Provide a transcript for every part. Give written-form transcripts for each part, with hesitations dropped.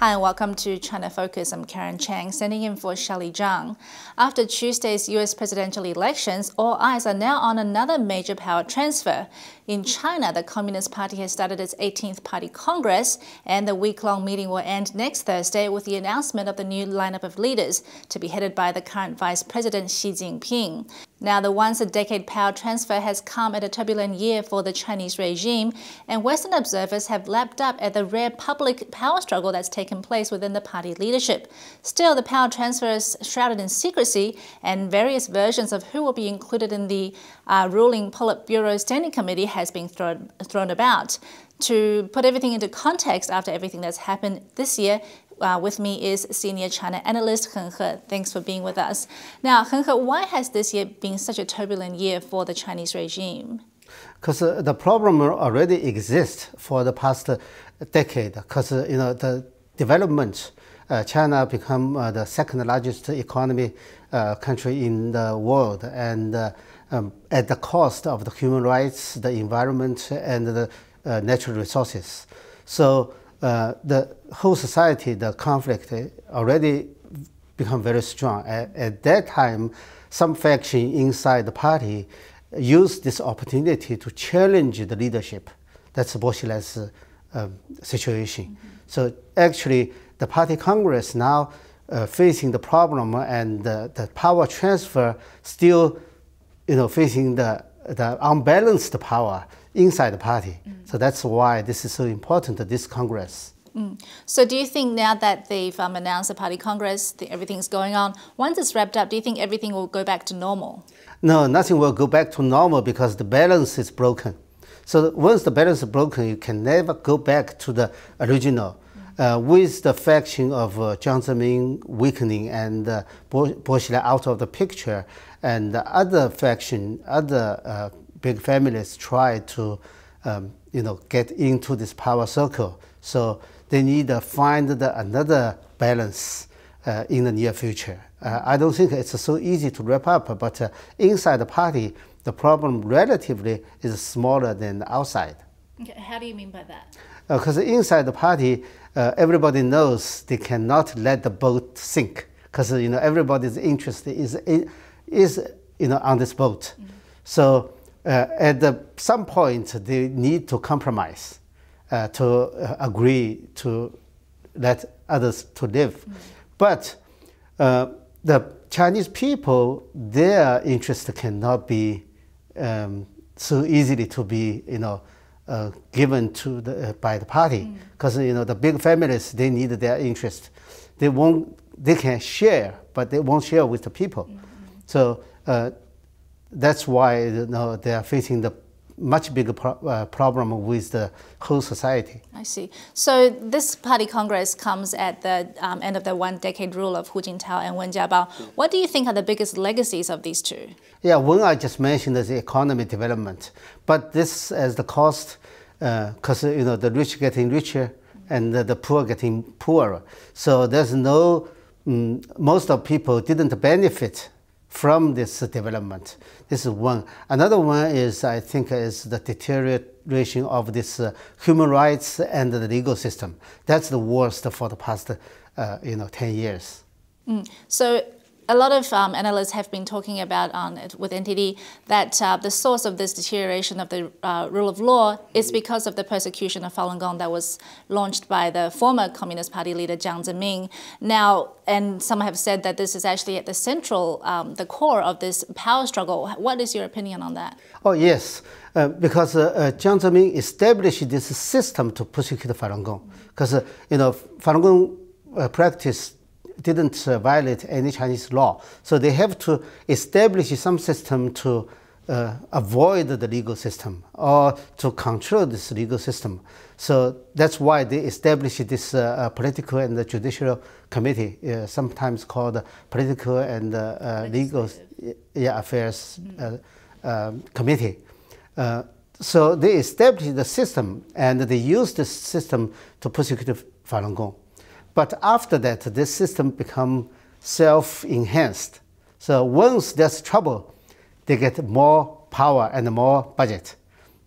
Hi, and welcome to China Focus. I'm Karen Chang, standing in for Shelley Zhang. After Tuesday's US presidential elections, all eyes are now on another major power transfer. In China, the Communist Party has started its 18th Party Congress, and the week-long meeting will end next Thursday with the announcement of the new lineup of leaders to be headed by the current Vice President Xi Jinping. Now, the once-a-decade power transfer has come at a turbulent year for the Chinese regime, and Western observers have lapped up at the rare public power struggle that's taken place within the party leadership. Still, the power transfer is shrouded in secrecy, and various versions of who will be included in the ruling Politburo Standing Committee has been thrown about. To put everything into context after everything that's happened this year, with me is senior China analyst Heng He. Thanks for being with us. Now, Heng He, why has this year been such a turbulent year for the Chinese regime? Because the problem already exists for the past decade. Because the development, China become the second largest economy country in the world, and at the cost of the human rights, the environment, and the natural resources. So the whole society, the conflict already become very strong. At that time, some faction inside the party used this opportunity to challenge the leadership. That's Boshi's situation. Mm-hmm. So actually, the party Congress now facing the problem, and the power transfer still, facing the unbalanced power inside the party. So that's why this is so important, this Congress. So do you think now that they've announced the party Congress, everything's going on, once it's wrapped up, do you think everything will go back to normal? No, nothing will go back to normal because the balance is broken. So once the balance is broken, you can never go back to the original. With the faction of Jiang Zemin weakening and Boshi out of the picture, and the other faction, other big families try to get into this power circle. So they need to find another balance in the near future. I don't think it's so easy to wrap up, but inside the party, the problem relatively is smaller than outside. Okay, how do you mean by that? Because inside the party, everybody knows they cannot let the boat sink, because everybody's interest is on this boat. So at some point, they need to compromise, to agree to let others to live. But the Chinese people, their interest cannot be so easily to be given to by the party, because the big families, they need their interest. They can share, but they won't share with the people. So that's why they are facing the much bigger problem with the whole society. I see. So this party Congress comes at the end of the one-decade rule of Hu Jintao and Wen Jiabao. What do you think are the biggest legacies of these two? Yeah, one I just mentioned is the economy development, but this as the cost, because the rich getting richer and the poor getting poorer. So there's no, most of people didn't benefit from this development. This is one. Another one is, I think, is the deterioration of this human rights and the legal system. That's the worst for the past, 10 years. So a lot of analysts have been talking about with NTD that the source of this deterioration of the rule of law is because of the persecution of Falun Gong that was launched by the former Communist Party leader Jiang Zemin. Now, and some have said that this is actually at the central, the core of this power struggle. What is your opinion on that? Oh, yes, because Jiang Zemin established this system to persecute Falun Gong. Because, Falun Gong practice didn't violate any Chinese law. So they have to establish some system to avoid the legal system or to control this legal system. So that's why they established this political and judicial committee, sometimes called political and legal affairs committee. So they established the system, and they used the system to persecute Falun Gong. But after that, this system becomes self-enhanced. So once there's trouble, they get more power and more budget.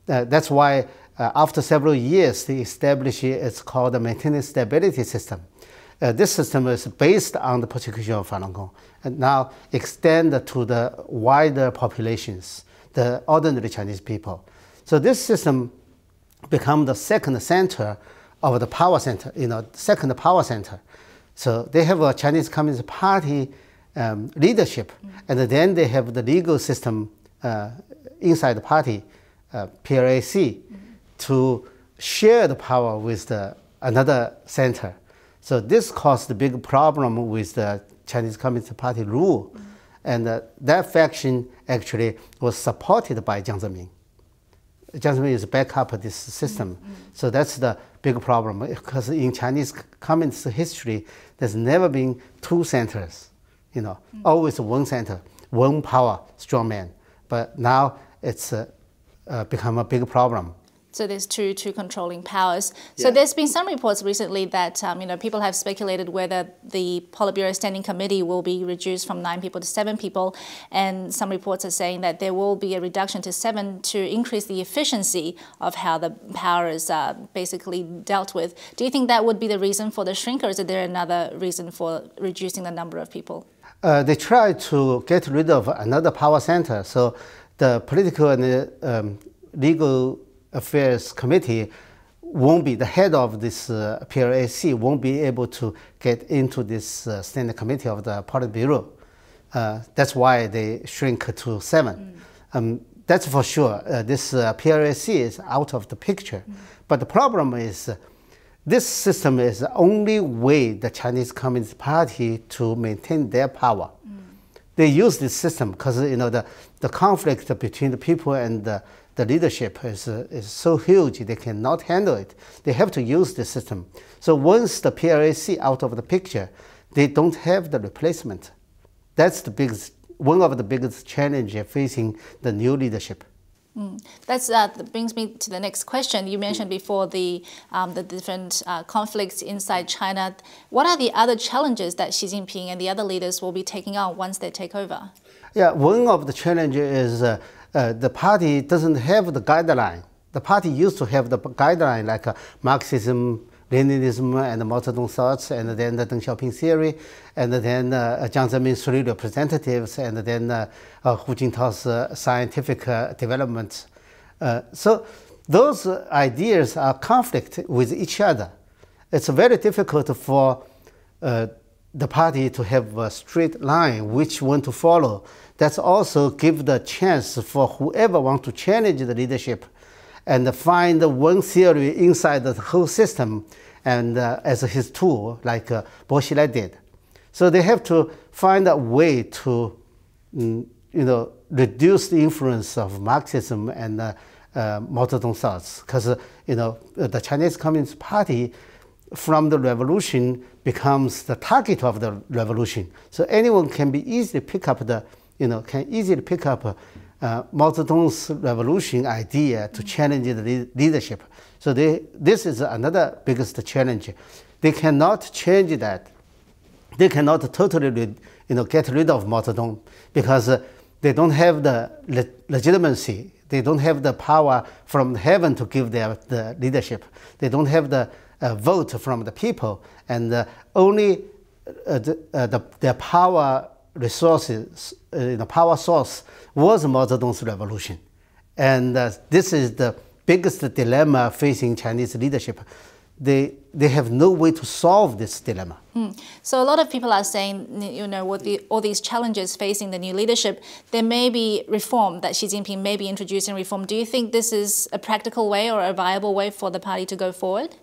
That's why after several years, they established it's called the maintenance stability system. this system is based on the persecution of Falun Gong, and now extend to the wider populations, the ordinary Chinese people. So this system become the second center of the power center, second power center. So they have a Chinese Communist Party leadership, and then they have the legal system inside the party, PLAC, to share the power with another center. So this caused a big problem with the Chinese Communist Party rule. And that faction actually was supported by Jiang Zemin. Jiang Zemin is back up this system. So that's the big problem, because in Chinese Communist history, there's never been two centers, always one center, one power, strong man. But now it's become a big problem. So there's two controlling powers. So there's been some reports recently that people have speculated whether the Politburo Standing Committee will be reduced from 9 people to 7 people, and some reports are saying that there will be a reduction to 7 to increase the efficiency of how the power is basically dealt with. Do you think that would be the reason for the shrink, or is there another reason for reducing the number of people? They try to get rid of another power center, so the political and legal Affairs Committee won't be, the head of this PLAC won't be able to get into this Standing Committee of the Politburo. That's why they shrink to 7. That's for sure. This PLAC is out of the picture. But the problem is this system is the only way the Chinese Communist Party to maintain their power. They use this system because the conflict between the people and the leadership is so huge, they cannot handle it. They have to use the system. So once the PLAC out of the picture, they don't have the replacement. That's one of the biggest challenges facing the new leadership. That brings me to the next question. You mentioned before the different conflicts inside China. What are the other challenges that Xi Jinping and the other leaders will be taking on once they take over? Yeah, one of the challenges is the party doesn't have the guideline. The party used to have the guideline like Marxism, Leninism, and Mao Zedong thoughts, and then the Deng Xiaoping theory, and then Jiang Zemin's 3 representatives, and then Hu Jintao's scientific development. So those ideas are conflict with each other. It's very difficult for the party to have a straight line, which one to follow. That's also give the chance for whoever wants to challenge the leadership and find one theory inside the whole system and as his tool, like Bo Xilai did. So they have to find a way to reduce the influence of Marxism and Mao Zedong thoughts, because the Chinese Communist Party from the revolution becomes the target of the revolution. So anyone can easily pick up Mao Zedong's revolution idea to challenge the leadership. So this is another biggest challenge. They cannot change that. They cannot totally get rid of Mao Zedong because they don't have the legitimacy. They don't have the power from heaven to give the leadership. They don't have the vote from the people, and only their power resources, power source was Mao Zedong's revolution. And this is the biggest dilemma facing Chinese leadership. They have no way to solve this dilemma. So a lot of people are saying, with all these challenges facing the new leadership, there may be reform, that Xi Jinping may be introducing reform. Do you think this is a practical way or a viable way for the party to go forward?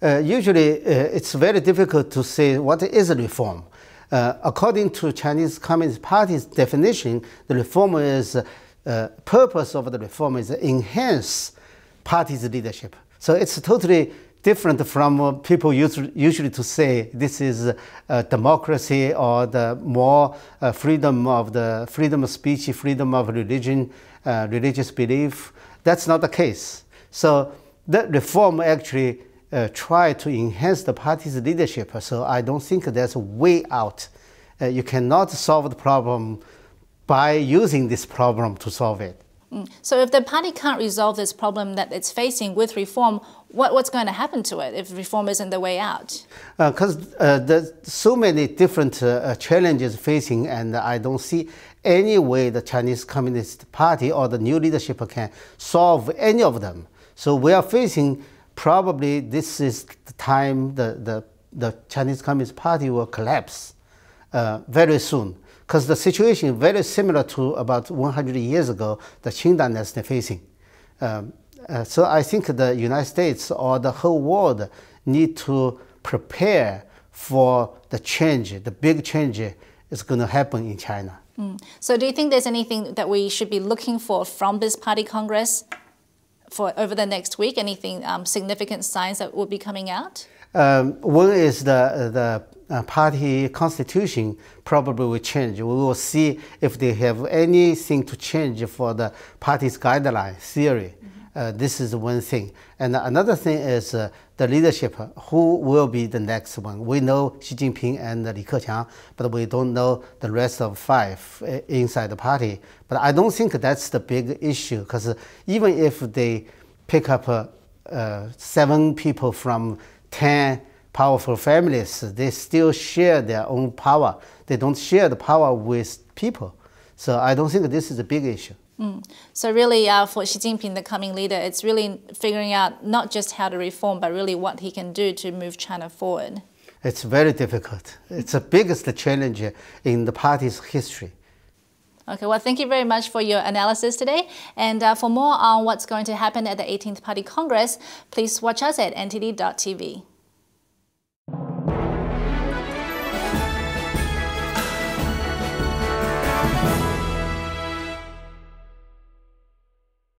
Usually, it's very difficult to say what is a reform. According to Chinese Communist Party's definition, the reform is purpose of the reform is to enhance party's leadership. So it's totally different from people usually to say this is democracy or the more freedom of speech, freedom of religion, religious belief. That's not the case. So that reform actually try to enhance the party's leadership. So I don't think there's a way out. You cannot solve the problem by using this problem to solve it. So if the party can't resolve this problem that it's facing with reform, what's going to happen to it if reform isn't the way out? Because there's so many different challenges facing, and I don't see any way the Chinese Communist Party or the new leadership can solve any of them. So we are facing, probably this is the time the Chinese Communist Party will collapse very soon. Because the situation is very similar to about 100 years ago, the Qing dynasty facing. So I think the United States or the whole world need to prepare for the change, the big change is going to happen in China. So do you think there's anything that we should be looking for from this party congress for over the next week? Anything significant signs that will be coming out? One is the party constitution probably will change. We will see if they have anything to change for the party's guideline theory. This is one thing. And another thing is the leadership. Who will be the next one? We know Xi Jinping and Li Keqiang, but we don't know the rest of 5 inside the party. But I don't think that's the big issue, because even if they pick up 7 people from 10 powerful families, they still share their own power. They don't share the power with people. So I don't think this is a big issue. So really for Xi Jinping, the coming leader, it's really figuring out not just how to reform, but really what he can do to move China forward. It's very difficult. It's the biggest challenge in the party's history. Okay, well, thank you very much for your analysis today. And for more on what's going to happen at the 18th Party Congress, please watch us at ntd.tv.